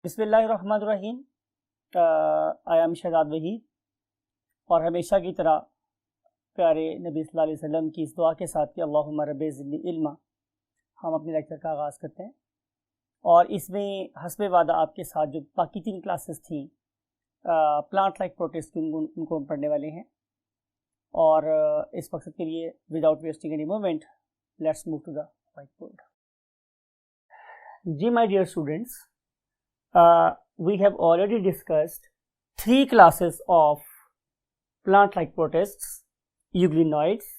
बिस्मिल्लाहिर्रहमानिर्रहीम। I am Shahzad Waheed और हमेशा की तरह प्यारे नबी सल्लल्लाहु अलैहि वसल्लम की इस दुआ के साथ कि अल्लाहुम्मा रब्बि ज़िदनी इल्मा हम अपने लेक्चर का आगाज़ करते हैं। और इसमें हस्बे वादा आपके साथ जो बाकी 3 क्लासेस थी प्लांट लाइक प्रोटिस्ट की उनको हम पढ़ने वाले हैं। और इस मकसद के लिए without wasting any moment let's move to the white board. जी my dear students, we have already discussed 3 classes of plant-like protists: euglenoids,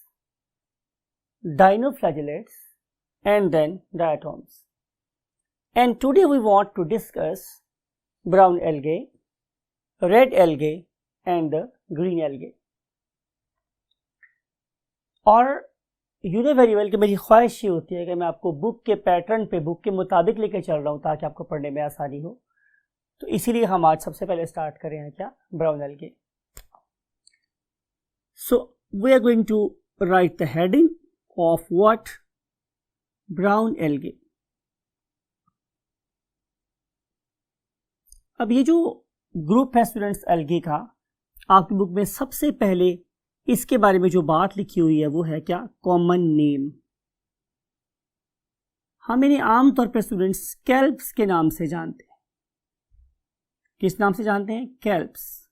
dinoflagellates, and then diatoms. And today we want to discuss brown algae, red algae, and the green algae. और you know very well कि मेरी ख्वाहिश ये होती है कि मैं आपको बुक के पैटर्न पे, बुक के मुताबिक लेके चल रहा हूँ ताकि आपको पढ़ने में आसानी हो। तो इसीलिए हम आज सबसे पहले स्टार्ट करें हैं क्या, brown algae. So we are going to write the heading of what brown algae. अब ये जो ग्रुप है स्टूडेंट्स एल्गे का, आपकी बुक में सबसे पहले इसके बारे में जो बात लिखी हुई है वो है क्या, कॉमन नेम। हम इन्हें आमतौर पर स्टूडेंट्स स्कैल्प्स के नाम से जानते हैं। किस नाम से जानते हैं? कैल्प्स।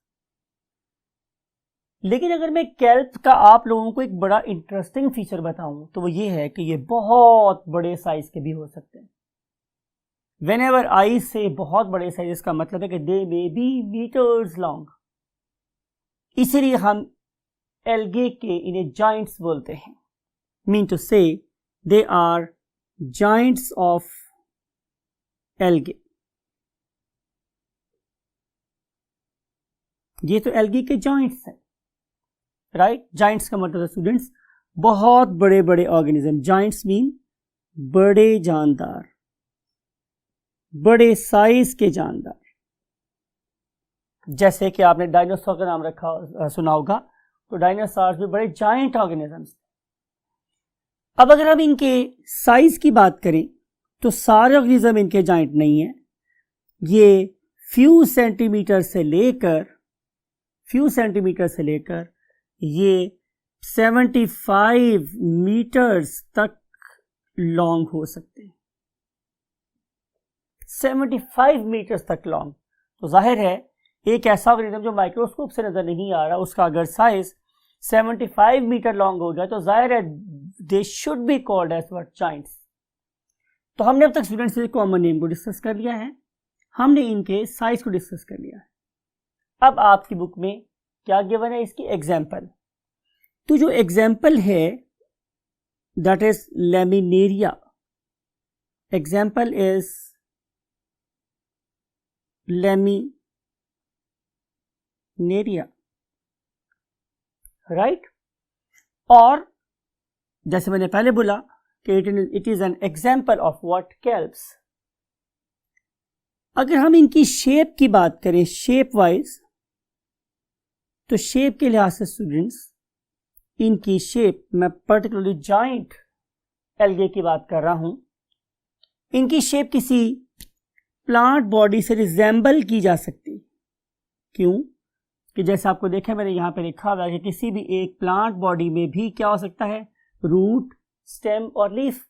लेकिन अगर मैं कैल्प का आप लोगों को एक बड़ा इंटरेस्टिंग फीचर बताऊं तो वो ये है कि ये बहुत बड़े साइज के भी हो सकते हैं। व्हेनेवर आई से बहुत बड़े साइज, इसका मतलब है कि दे मे बी मीटर्स लॉन्ग। इसीलिए हम एल्गे के इन्हें जाइंट्स बोलते हैं। Mean to say they are giants of algae. ये तो एल्गी के जॉइंट्स हैं, राइट। जॉइंट्स का मतलब है स्टूडेंट्स बहुत बड़े बड़े ऑर्गेनिज्म। जॉइंट्स मीन बड़े जानदार, बड़े साइज के जानदार। जैसे कि आपने डायनासोर का नाम रखा सुना होगा, तो डायनासोर भी बड़े जाइंट ऑर्गेनिजम्स। अब अगर हम इनके साइज की बात करें तो सारे ऑर्गेनिज्म इनके जाइंट नहीं है। ये फ्यू सेंटीमीटर से लेकर ये 75 मीटर्स तक लॉन्ग हो सकते हैं। 75 मीटर्स तक लॉन्ग। तो जाहिर है एक ऐसा ऑर्गेनिज्म जो माइक्रोस्कोप से नजर नहीं आ रहा, उसका अगर साइज 75 मीटर लॉन्ग हो गया तो जाहिर है they should be called as what, giants. तो हमने अब तक स्टूडेंट्स से कॉमन नेम को डिस्कस कर लिया है, हमने इनके साइज को डिस्कस कर लिया है। अब आपकी बुक में क्या गिवन है, इसकी एग्जाम्पल। तो जो एग्जाम्पल है that is laminaria. Example is laminaria, right. और जैसे मैंने पहले बोला कि it is an example of what, kelps. अगर हम इनकी शेप की बात करें, शेप वाइज, तो शेप के लिहाज से स्टूडेंट्स इनकी शेप, मैं पर्टिकुलरली जाइंट एल्गे की बात कर रहा हूं, इनकी शेप किसी प्लांट बॉडी से रिजेंबल की जा सकती। क्यों? कि जैसे आपको देखा मैंने यहां पे लिखा हुआ है कि किसी भी एक प्लांट बॉडी में भी क्या हो सकता है, रूट, स्टेम और लीफ।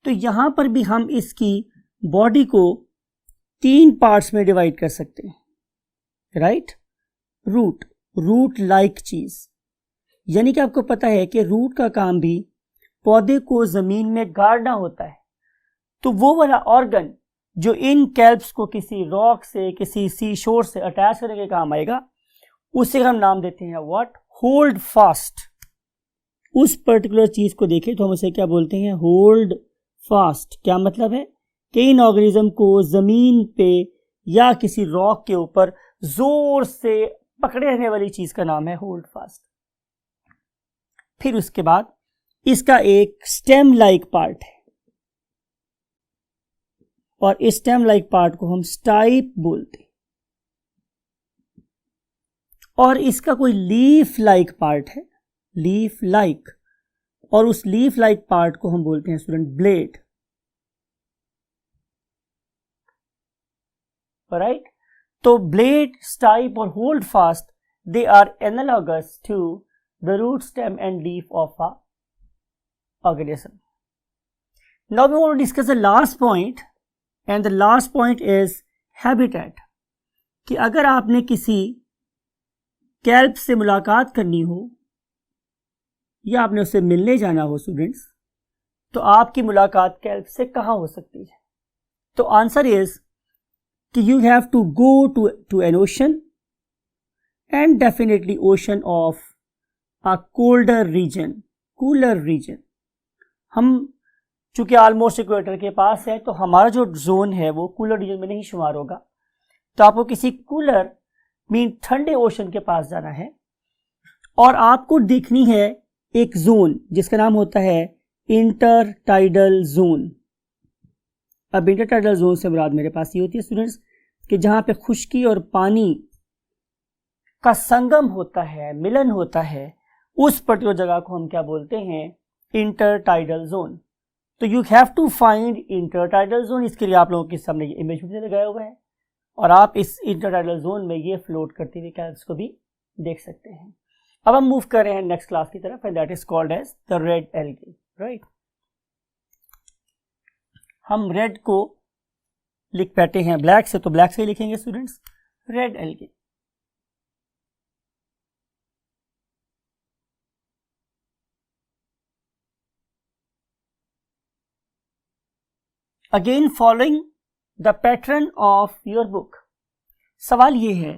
तो यहां पर भी हम इसकी बॉडी को 3 पार्ट्स में डिवाइड कर सकते हैं, राइट। रूट लाइक चीज, यानी कि आपको पता है कि रूट का काम भी पौधे को जमीन में गाड़ना होता है। तो वो वाला ऑर्गन जो इन कैल्प्स को किसी रॉक से, किसी सी शोर से अटैच करने के काम आएगा, उसे हम नाम देते हैं व्हाट, होल्ड फास्ट। उस पर्टिकुलर चीज को देखें तो हम उसे क्या बोलते हैं, होल्ड फास्ट। क्या मतलब है कि इन ऑर्गेनिज्म को जमीन पे या किसी रॉक के ऊपर जोर से पकड़े रहने वाली चीज का नाम है होल्ड फास्ट। फिर उसके बाद इसका एक स्टेम लाइक पार्ट है और इस स्टेम लाइक पार्ट को हम स्टाइप बोलते हैं। और इसका कोई लीफ लाइक पार्ट है, लीफ लाइक, और उस लीफ लाइक पार्ट को हम बोलते हैं स्टूडेंट ब्लेड। राइट। तो ब्लेड, स्टाइप और holdfast, they are analogous to the root, stem and leaf of a organism. Now we want to discuss the last point, and the last point is habitat. कि अगर आपने किसी kelp से मुलाकात करनी हो या आपने उससे मिलने जाना हो स्टूडेंट्स, तो आपकी मुलाकात कैल्प से कहाँ हो सकती है? तो आंसर इज कि you have to go to an ocean, and definitely ocean of a colder region, cooler region. हम चूंकि ऑलमोस्ट इक्वेटर के पास है, तो हमारा जो जोन है वो कूलर रीजन में नहीं शुमार होगा। तो आपको किसी कूलर मीन ठंडे ओशन के पास जाना है, और आपको देखनी है एक जोन जिसका नाम होता है इंटर टाइडल जोन। अब इंटर टाइडल जोन से मुराद मेरे पास ये होती है स्टूडेंट्स कि जहां पे खुश्की और पानी का संगम होता है, मिलन होता है, उस पर्टिकुलर जगह को हम क्या बोलते हैं? Intertidal zone. तो you have to find intertidal zone. इसके लिए आप लोगों के सामने ये इमेज भी लगाया हुआ है, और आप इस इंटरटाइडल जोन में ये फ्लोट करते हुए कैल्प्स को भी देख सकते हैं। अब हम मूव कर रहे हैं नेक्स्ट क्लास की तरफ, and that is called as the red algae, right. हम रेड को लिख बैठे हैं ब्लैक से, तो ब्लैक से ही लिखेंगे students, red algae. Again following the pattern of your book. सवाल ये है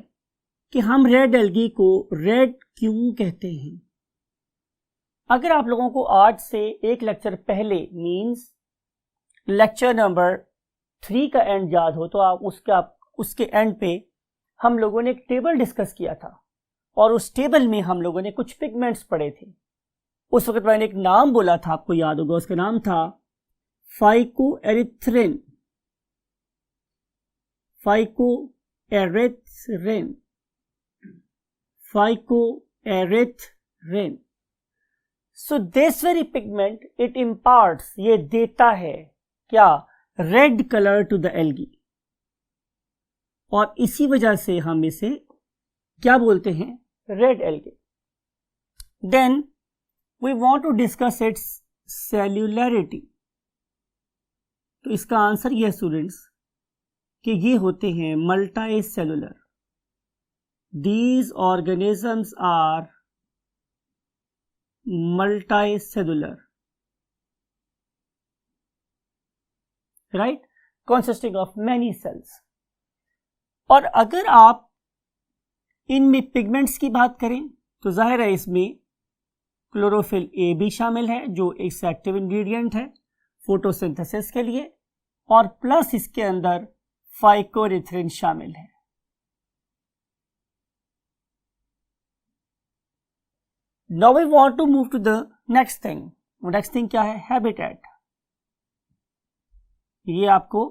कि हम रेड एल्गी को रेड क्यों कहते हैं? अगर आप लोगों को आज से एक लेक्चर पहले मींस लेक्चर नंबर 3 का एंड याद हो, तो आप उसके एंड पे हम लोगों ने एक टेबल डिस्कस किया था, और उस टेबल में हम लोगों ने कुछ पिगमेंट्स पढ़े थे। उस वक्त मैंने एक नाम बोला था, आपको याद होगा, उसका नाम था phycoerythrin, phycoerythrin, phycoerythrin. So this very pigment it imparts, ये देता है क्या? Red colour to the algae, और इसी वजह से हम इसे क्या बोलते हैं? Red algae. Then we want to discuss its cellularity. तो इसका आंसर ये है स्टूडेंट्स कि ये होते हैं multicellular. These organisms are multicellular, right, consisting of many cells. और अगर आप इनमें पिगमेंट्स की बात करें तो जाहिर है इसमें क्लोरोफिल ए भी शामिल है, जो एक एक्टिव इंग्रेडिएंट है फोटोसिंथेसिस के लिए, और प्लस इसके अंदर फाइकोएरिथ्रिन शामिल है। Now we want to move to the next thing. Next thing क्या है? हैबिटेट। ये आपको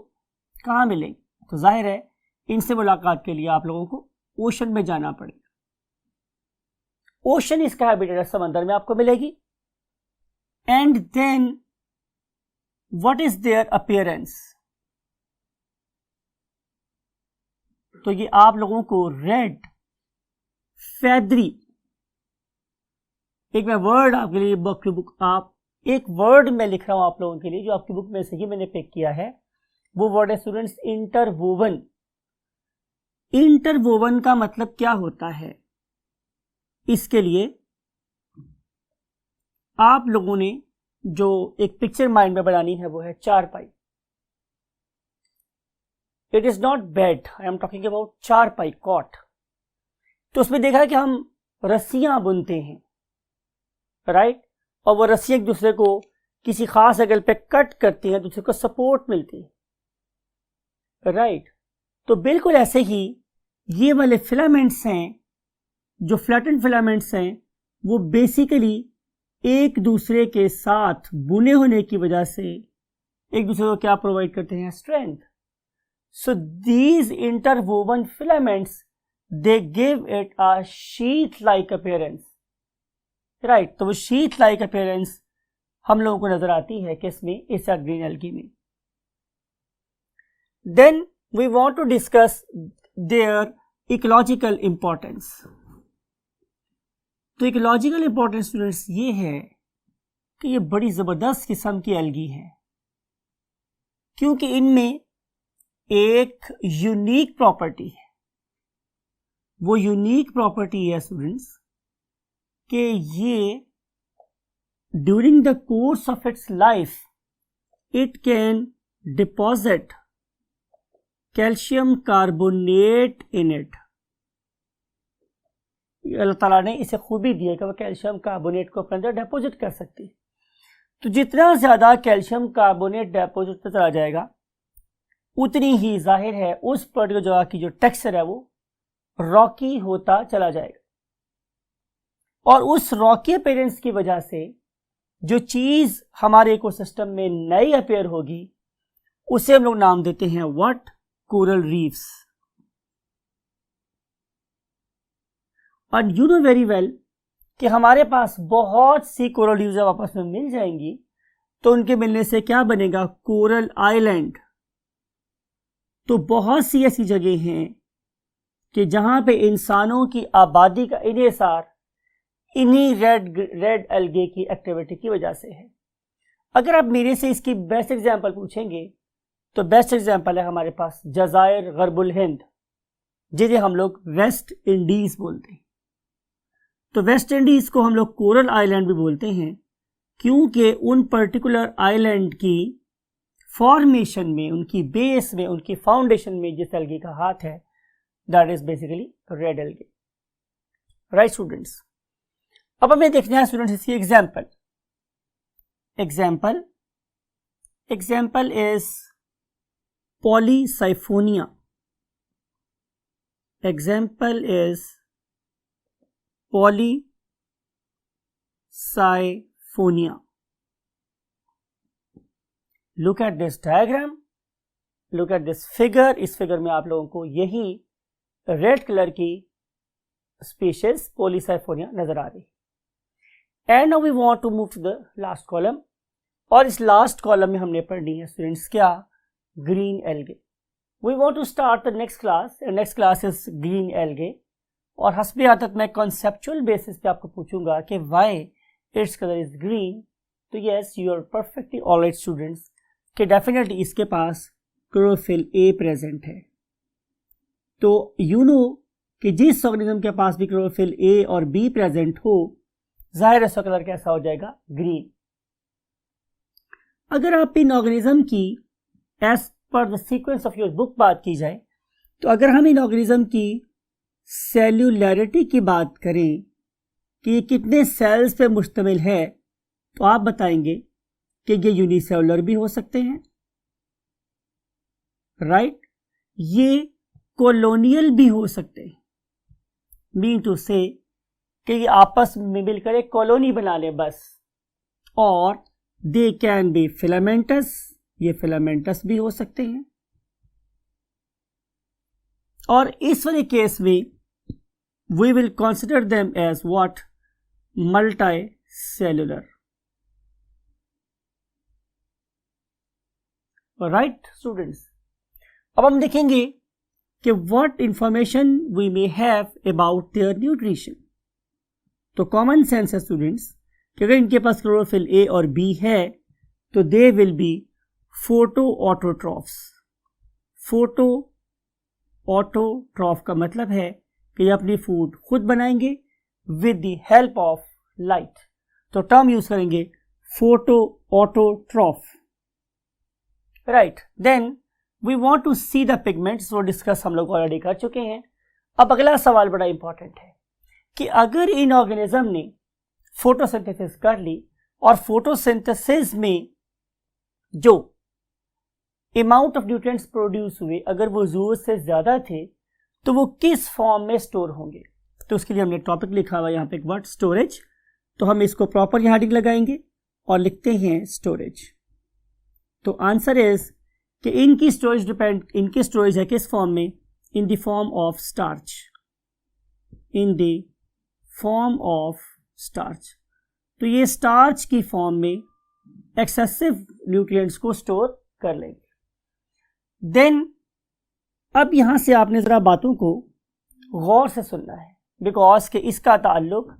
कहाँ मिलेंगे? तो जाहिर है इनसे मुलाकात के लिए आप लोगों को ओशन में जाना पड़ेगा। ओशन इसका हैबिटेट है, समंदर में आपको मिलेगी। And then what is their appearance? तो ये आप लोगों को रेड, फेदरी, एक मैं वर्ड आपके लिए बुक आप एक वर्ड मैं लिख रहा हूं आप लोगों के लिए, जो आपकी बुक में से ही मैंने पिक किया है। वो वर्ड है स्टूडेंट्स इंटरवोवन। इंटरवोवन का मतलब क्या होता है? इसके लिए आप लोगों ने जो एक पिक्चर माइंड में बनानी है वो है चारपाई। It is not bed, I am talking about चारपाई, कॉट। तो उसमें देखा कि हम रस्सियां बुनते हैं, राइट, और वो रस्सियां एक दूसरे को किसी खास एंगल पे कट करती हैं, दूसरे को सपोर्ट मिलती है, राइट। तो बिल्कुल ऐसे ही ये वाले फिलामेंट्स हैं, जो फ्लैटेंड फिलामेंट्स हैं, वो बेसिकली एक दूसरे के साथ बुने होने की वजह से एक दूसरे को क्या प्रोवाइड करते हैं? Strength. So these interwoven filaments they give it a sheet like appearance, right. तो वो शीट लाइक अपीयरेंस हम लोगों को नजर आती है किसमें? इस ग्रीन एल्गी में। Then we want to discuss their ecological importance. तो इकोलॉजिकल इंपॉर्टेंस स्टूडेंट्स ये है कि ये बड़ी ज़बरदस्त किस्म की एल्गी है, क्योंकि इनमें एक यूनिक प्रॉपर्टी है। वो यूनिक प्रॉपर्टी है स्टूडेंट्स कि ये during the course of its life it can deposit calcium carbonate in it. अल्लाह ताला ने इसे खूबी दी है कि वह कैल्शियम कार्बोनेट को अपने अंदर डिपॉजिट कर सकती है। तो जितना ज़्यादा कैल्शियम कार्बोनेट डिपॉजिट होता चला जाएगा, उतनी ही जाहिर है उस पर्टिकुलर जगह की जो टेक्सचर है वो रॉकी होता चला जाएगा, और उस रॉकी अपीयरेंस की वजह से जो चीज़ हमारे इकोसिस्टम में नई अपेयर होगी उसे हम लोग नाम देते हैं व्हाट? Coral reefs. और यू नो वेरी वेल कि हमारे पास बहुत सी कोरल रीफ्स जब आपस में मिल जाएंगी तो उनके मिलने से क्या बनेगा? Coral island. तो बहुत सी ऐसी जगह हैं कि जहां पे इंसानों की आबादी का इन्हिसार इन्हीं रेड एल्गे की एक्टिविटी की वजह से है। अगर आप मेरे से इसकी बेस्ट एग्जांपल पूछेंगे तो बेस्ट एग्जांपल है हमारे पास जज़ायर गरबुल हिंद, जिसे हम लोग वेस्ट इंडीज बोलते हैं। तो वेस्ट इंडीज को हम लोग कोरल आइलैंड भी बोलते हैं, क्योंकि उन पर्टिकुलर आइलैंड की फॉर्मेशन में, उनकी बेस में, उनकी फाउंडेशन में जिस एल्गे का हाथ है that is basically red algae. Right students, अब हमें देखना है स्टूडेंट्स इसकी example. Example is polysiphonia. Example is polysiphonia. Look at this diagram, look at this figure. इस फिगर में आप लोगों को यही रेड कलर की स्पीशीज पॉलीसाइफोनिया नजर आ रही। And now we want to move to the last column, और इस लास्ट कॉलम में हमने पढ़नी है स्टूडेंट्स क्या? Green algae. We want to start the next class, and next class is green algae. और हस्बे आदत मैं कॉन्सेप्चुअल बेसिस पे आपको पूछूंगा कि why its colour is green. तो yes, you are perfectly alright students कि डेफिनेटली इसके पास क्लोरोफिल ए प्रेजेंट है। तो यू नो कि जिस ऑर्गेनिज्म के पास भी क्लोरोफिल ए और बी प्रेजेंट हो, जाहिर है उसका कलर कैसा हो जाएगा? ग्रीन। अगर आप इन ऑर्गेनिज्म की as per the sequence of your book बात की जाए, तो अगर हम इन ऑर्गेनिज्म की सेल्यूलैरिटी की बात करें कि ये कितने सेल्स पे मुश्तमिल है, तो आप बताएंगे कि ये यूनिसेलुलर भी हो सकते हैं, राइट? ये कॉलोनियल भी हो सकते हैं, मीन टू से कि ये आपस में मिलकर एक कॉलोनी बना ले बस। और दे कैन बी फिलामेंटस, ये फिलामेंटस भी हो सकते हैं। और इस वाले केस में we will consider them as what? Multicellular. Right students, अब हम देखेंगे कि what information we may have about their nutrition. तो कॉमन सेंस है स्टूडेंट्स कि अगर इनके पास क्लोरोफिल ए और बी है तो they will be photoautotrophs. Photoautotroph का मतलब है कि ये अपनी फूड खुद बनाएंगे with the help of light. तो टर्म यूज करेंगे photoautotroph, right? Then we want to see the pigments, वो डिस्कस हम लोग ऑलरेडी कर चुके हैं। अब अगला सवाल बड़ा इंपॉर्टेंट है कि अगर इन ऑर्गेनिज्म ने फोटोसिंथेसिस कर ली और फोटोसिंथेसिस में जो अमाउंट ऑफ न्यूट्रिएंट्स प्रोड्यूस हुए अगर वो जरूरत से ज्यादा थे, तो वो किस फॉर्म में स्टोर होंगे? तो उसके लिए हमने टॉपिक लिखा हुआ यहाँ पे एक वर्ड स्टोरेज। तो हम इसको प्रॉपर यहाँ टिक लगाएंगे और लिखते हैं स्टोरेज। तो आंसर इज कि इनकी स्टोरेज है किस फॉर्म में? In the form of starch. In the form of starch. तो ये स्टार्च की फॉर्म में एक्सेसिव न्यूट्रिएंट्स को स्टोर कर लेंगे। देन अब यहां से आपने जरा बातों को गौर से सुनना है, बिकॉज के इसका ताल्लुक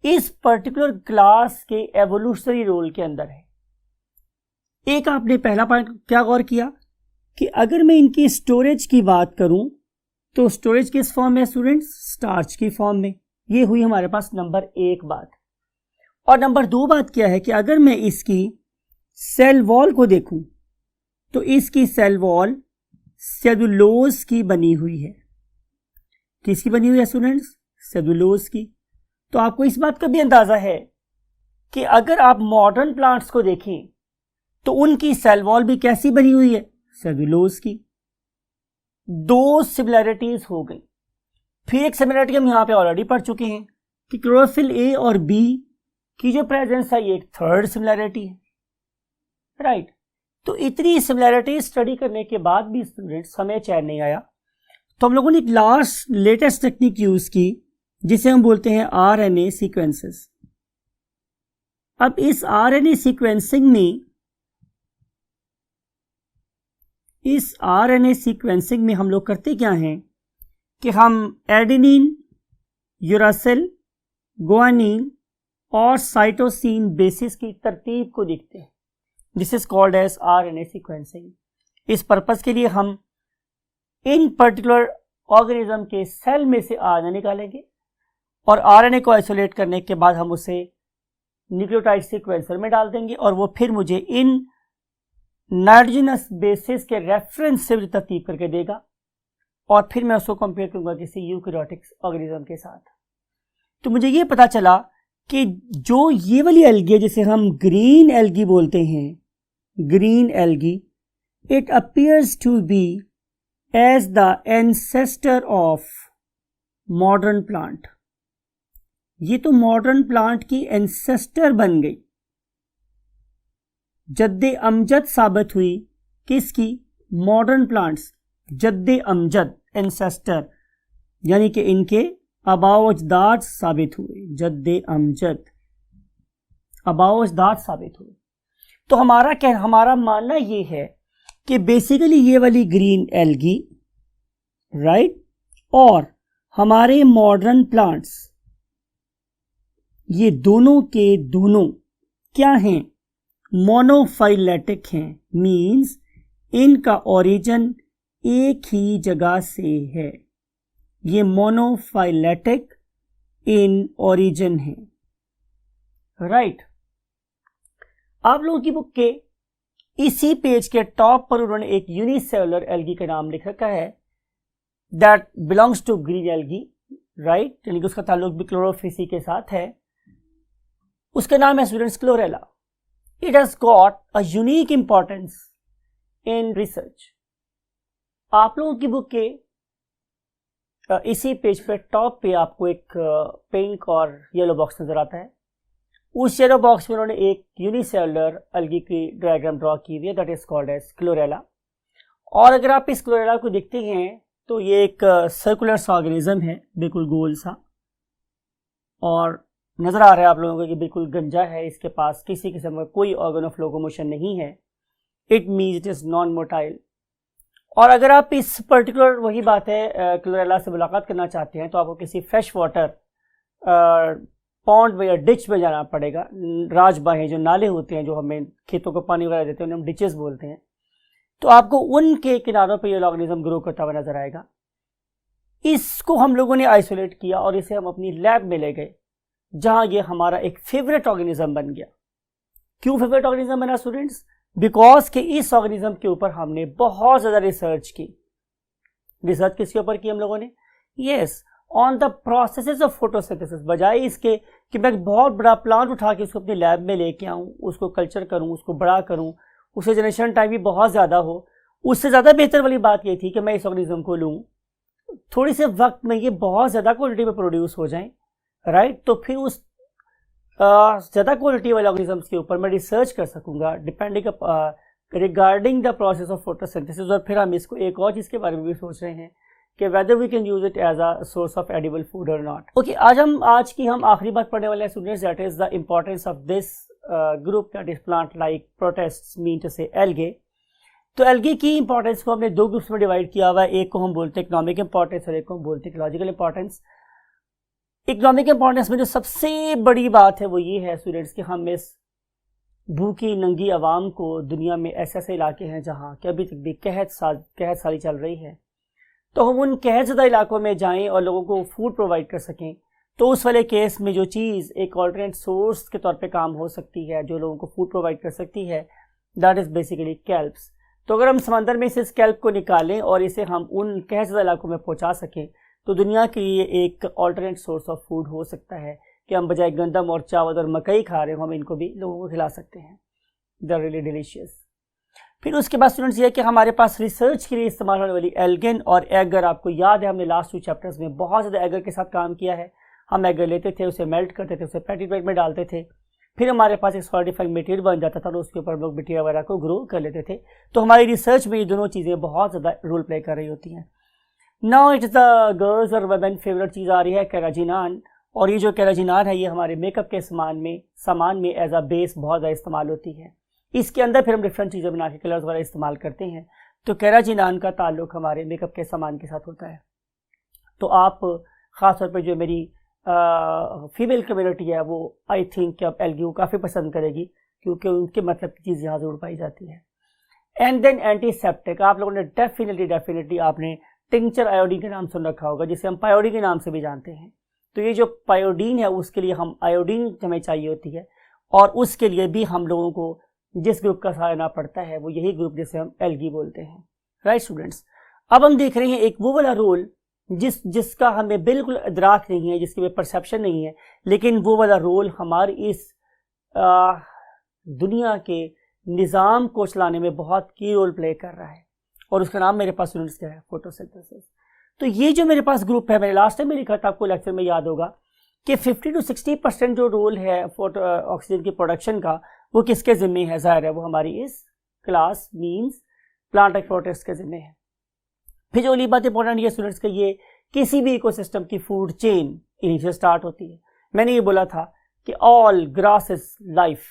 इस पर्टिकुलर क्लास के एवोल्यूशनरी रोल के अंदर है। एक आपने पहला पॉइंट क्या गौर किया कि अगर मैं इनकी स्टोरेज की बात करूं तो स्टोरेज किस फॉर्म में स्टूडेंट्स? स्टार्च की फॉर्म में। ये हुई हमारे पास नंबर 1 बात। और नंबर 2 बात क्या है कि अगर मैं इसकी सेल वॉल को देखूं तो इसकी सेल वॉल सेलुलोज की बनी हुई है। किसकी बनी हुई है स्टूडेंट्स? सेलुलोज की। तो आपको इस बात का भी अंदाजा है कि अगर आप मॉडर्न प्लांट्स को देखें तो उनकी सेल वॉल भी कैसी बनी हुई है? सेलुलोज की। 2 सिमिलैरिटीज हो गई। फिर एक सिमिलैरिटी हम यहां पे ऑलरेडी पढ़ चुके हैं कि क्लोरोफिल ए और बी की जो प्रेजेंस है ये एक थर्ड सिमिलैरिटी है, राइट। तो इतनी सिमिलैरिटी स्टडी करने के बाद भी स्टूडेंट्स हमें चैन नहीं आया, तो हम लोगों ने एक लेटेस्ट टेक्निक यूज की जिसे हम बोलते हैं आरएनए सीक्वेंसेस। अब इस आरएनए सीक्वेंसिंग में हम लोग करते क्या हैं कि हम एडेनिन, यूरासिल, गुआनिन और साइटोसिन बेसिस की तरतीब को देखते हैं। This is called as RNA sequencing. इस पर्पस के लिए हम इन पर्टिकुलर ऑर्गेनिज्म के सेल में से आरएनए निकालेंगे और आरएनए को आइसोलेट करने के बाद हम उसे न्यूक्लियोटाइड सीक्वेंसर में डाल देंगे और वो फिर मुझे इन नाइट्रोजनस बेसिस के रेफरेंस से तरतीब करके देगा और फिर मैं उसको कंपेयर करूंगा किसी यूकैरियोटिक ऑर्गेनिज्म के साथ। तो मुझे ये पता चला कि जो ये वाली एल्गी जिसे हम ग्रीन एल्गी बोलते हैं, green algae, it appears to be as the ancestor of modern plant. ये तो मॉडर्न प्लांट की एंसेस्टर बन गई, जद्दे अमजद साबित हुई। किसकी? Modern plants. जद्दे अमजद, एंसेस्टर, यानी कि इनके आबाओ अजदाद साबित हुए। जद्दे अमजद, आबाओ अजदाद साबित हुए। तो हमारा मानना ये है कि बेसिकली ये वाली ग्रीन एल्गी, राइट, और हमारे मॉडर्न प्लांट्स, ये दोनों के दोनों क्या हैं? मोनोफाइलेटिक हैं। मींस इनका ओरिजिन एक ही जगह से है। ये मोनोफाइलेटिक इन ओरिजिन है, राइट। आप लोगों की बुक के इसी पेज के टॉप पर उन्होंने एक यूनिसेलुलर एल्गी का नाम लिख रखा है, that belongs to green algae, right, यानी कि उसका ताल्लुक भी क्लोरोफिसी के साथ है। उसका नाम है students chlorella. It has got a unique importance in research. आप लोगों की बुक के इसी पेज पे टॉप पे आपको एक पिंक और येलो बॉक्स नजर आता है। उस येलो बॉक्स में उन्होंने एक यूनिसेलुलर एल्गी की डायग्राम ड्रॉ की हुई है, that is called as chlorella. और अगर आप इस क्लोरेला को देखते हैं तो ये एक सर्कुलर सा ऑर्गेनिज्म है, बिल्कुल गोल सा, और नजर आ रहा है आप लोगों को कि बिल्कुल गंजा है, इसके पास किसी किस्म का कोई ऑर्गन ऑफ लोकोमोशन नहीं है। It means it is non motile. और अगर आप इस पर्टिकुलर, वही बात है, क्लोरेला से मुलाकात करना चाहते हैं तो आपको किसी फ्रेश वाटर पॉन्ड में या डिच में जाना पड़ेगा। राजबाहें, जो नाले होते हैं जो हमें खेतों को पानी वगैरह देते हैं, उन्हें हम डिचेस बोलते हैं। तो आपको उनके किनारों पर यह ऑर्गेनिज्म ग्रो करता हुआ नजर आएगा। इसको हम लोगों ने आइसोलेट किया और इसे हम अपनी लैब में ले गए, जहां ये हमारा एक फेवरेट ऑर्गेनिज्म बन गया। क्यों फेवरेट ऑर्गेनिज्म बना स्टूडेंट्स? बिकॉज के इस ऑर्गेनिज्म के ऊपर हमने बहुत ज्यादा रिसर्च की। रिसर्च किसके ऊपर की हम लोगों ने? Yes, on the processes of photosynthesis. बजाय इसके कि मैं एक बहुत बड़ा प्लांट उठा के उसको अपनी लैब में लेके आऊं, उसको कल्चर करूं, उसको बड़ा करूं, उसे जनरेशन टाइम भी बहुत ज्यादा हो, उससे ज्यादा बेहतर वाली बात ये थी कि मैं इस ऑर्गेनिज्म को लूं, थोड़ी से वक्त में ये बहुत ज्यादा क्वालिटी में प्रोड्यूस हो जाए, राइट। तो फिर उस ज़्यादा क्वालिटी वाले ऑर्गेनिजम्स के ऊपर मैं रिसर्च कर सकूंगा depending regarding the process of photosynthesis. और फिर हम इसको एक और चीज़ के बारे में भी सोच रहे हैं कि whether we can use it as a source of edible food और नॉट। ओके, आज की हम आखिरी बात पढ़ने वाले हैं students, that is the importance of this group, that is plant like protists, mean to say algae. तो एल्गी की इंपॉर्टेंस को हमने दो ग्रुप्स में डिवाइड किया हुआ है, एक को हम बोलते हैं इकोनॉमिक इंपॉर्टेंस और एक को हम बोलते हैं इकोलॉजिकल इंपॉर्टेंस। इकोनॉमिक इंपॉर्टेंस में जो सबसे बड़ी बात है वो ये है स्टूडेंट्स कि हम इस भूखी नंगी आवाम को, दुनिया में ऐसे ऐसे इलाके हैं जहाँ कि अभी तक भी कहत साली चल रही है, तो हम उन कहत ज़दा इलाकों में जाएं और लोगों को फूड प्रोवाइड कर सकें। तो उस वाले केस में जो चीज़ एक ऑल्टरनेट सोर्स के तौर पे काम हो सकती है, जो लोगों को फूड प्रोवाइड कर सकती है, दैट इज़ बेसिकली कैल्प्स। तो अगर हम समंदर में से इस कैल्प को निकालें और इसे हम उन कहत ज़दा इलाकों में पहुँचा सकें तो दुनिया के लिए एक ऑल्टरनेट सोर्स ऑफ फूड हो सकता है कि हम बजाय गंदम और चावल और मकई खा रहे हो, हम इनको भी लोगों को खिला सकते हैं। They are really delicious. फिर उसके बाद स्टूडेंट्स ये है कि हमारे पास रिसर्च के लिए इस्तेमाल होने वाली एल्गिन और एगर, आपको याद है हमने लास्ट 2 चैप्टर्स में बहुत ज़्यादा एगर के साथ काम किया है। हम एगर लेते थे, उसे मेल्ट करते थे, उसे पैटी प्लेट में डालते थे, फिर हमारे पास एक सॉलिडिफाइंग मटेरियल बन जाता था और उसके ऊपर लोग मटेरियल वगैरह को ग्रो कर लेते थे। तो हमारी रिसर्च में ये दोनों चीज़ें बहुत ज़्यादा रोल प्ले कर रही होती हैं। Now it is the girls और वुमेन फेवरेट चीज़ आ रही है कैराजिनान, और ये जो कैराजिनान है ये हमारे मेकअप के सामान में एज अ बेस बहुत ज़्यादा इस्तेमाल होती है। इसके अंदर फिर हम डिफरेंट चीज़ें बना के कलर्स वगैरह इस्तेमाल करते हैं। तो कैराजिनान का ताल्लुक हमारे मेकअप के सामान के साथ होता है। तो आप ख़ासतौर पर जो मेरी फीमेल कम्युनिटी है वो आई थिंक कि अब एल्गी को काफ़ी पसंद करेगी, क्योंकि उनके मतलब की चीज़ यहाँ ज़रूर पाई जाती है। एंड देन एंटीसेप्टिक, आप लोगों ने डेफिनेटली आपने टिंचर आयोडीन के नाम सुन रखा होगा, जिसे हम पायोडीन के नाम से भी जानते हैं। तो ये जो पायोडीन है उसके लिए हम आयोडीन हमें चाहिए होती है, और उसके लिए भी हम लोगों को जिस ग्रुप का सहारा लेना पड़ता है वो यही ग्रुप जिसे हम एल्गी बोलते हैं। राइट स्टूडेंट्स, अब हम देख रहे हैं एक वो वाला रोल जिसका हमें बिल्कुल इदराक नहीं है, जिसकी हमें परसेप्शन नहीं है, लेकिन वो वाला रोल हमारी इस दुनिया के निज़ाम को चलाने में बहुत की रोल प्ले कर रहा है, और उसका नाम मेरे पास स्टूडेंट्स क्या है, फोटोसिंथेसिस। तो ये जो मेरे पास ग्रुप है, मैंने लास्ट टाइम में लिखा था, आपको लेक्चर में याद होगा कि 50 to 60% जो रोल है ऑक्सीजन की प्रोडक्शन का वो किसके ज़िम्मे है? ज़ाहिर है वो हमारी इस class means plant like protist के ज़िम्मे है। फिर जो अगली बात इंपॉर्टेंट है स्टूडेंट्स का, ये किसी भी इकोसिस्टम की फूड चेन इन्हीं से स्टार्ट होती है। मैंने ये बोला था कि ऑल ग्रास इज लाइफ।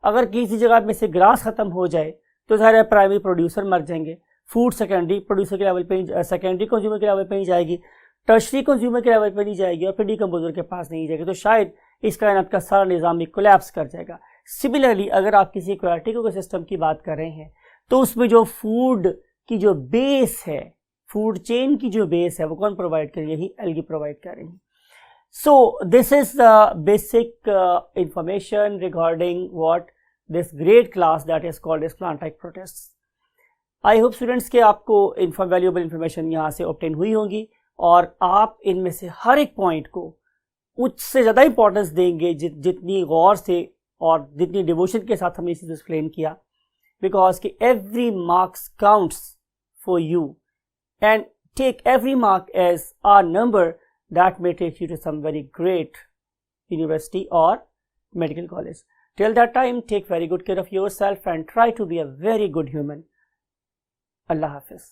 अगर किसी जगह में से ग्रास ख़त्म हो जाए तो ज़ाहिर है प्राइमरी प्रोड्यूसर मर जाएंगे, फूड सेकेंडरी प्रोड्यूसर के लेवल पे, सेकेंडरी कंज्यूमर के लेवल पे नहीं जाएगी, टर्शरी कंज्यूमर के लेवल पे नहीं जाएगी, और फिर डिकम्पोजर के पास नहीं जाएगी। तो शायद इस कायनात का सारा निज़ाम कोलैप्स कर जाएगा। सिमिलरली अगर आप किसी एक्वाटिक इकोसिस्टम की बात कर रहे हैं तो उसमें जो फूड की जो बेस है, फूड चेन की जो बेस है, वो कौन प्रोवाइड कर रही है? यही एल्गी प्रोवाइड कर रही है। So this is the basic information regarding what this great class that is called as plant like protists. I hope students के आपको वैल्यूएबल इंफॉर्मेशन यहाँ से ऑब्टेन हुई होगी, और आप इनमें से हर एक पॉइंट को उससे ज़्यादा इंपॉर्टेंस देंगे जितनी गौर से और जितनी डिवोशन के साथ हमने इसे एक्सप्लेन किया, बिकॉज कि every marks counts for you, and take every mark as are number that may take you to some very great university और medical college. Till that time, take very good care of yourself and try to be a very good human. Allah Hafiz.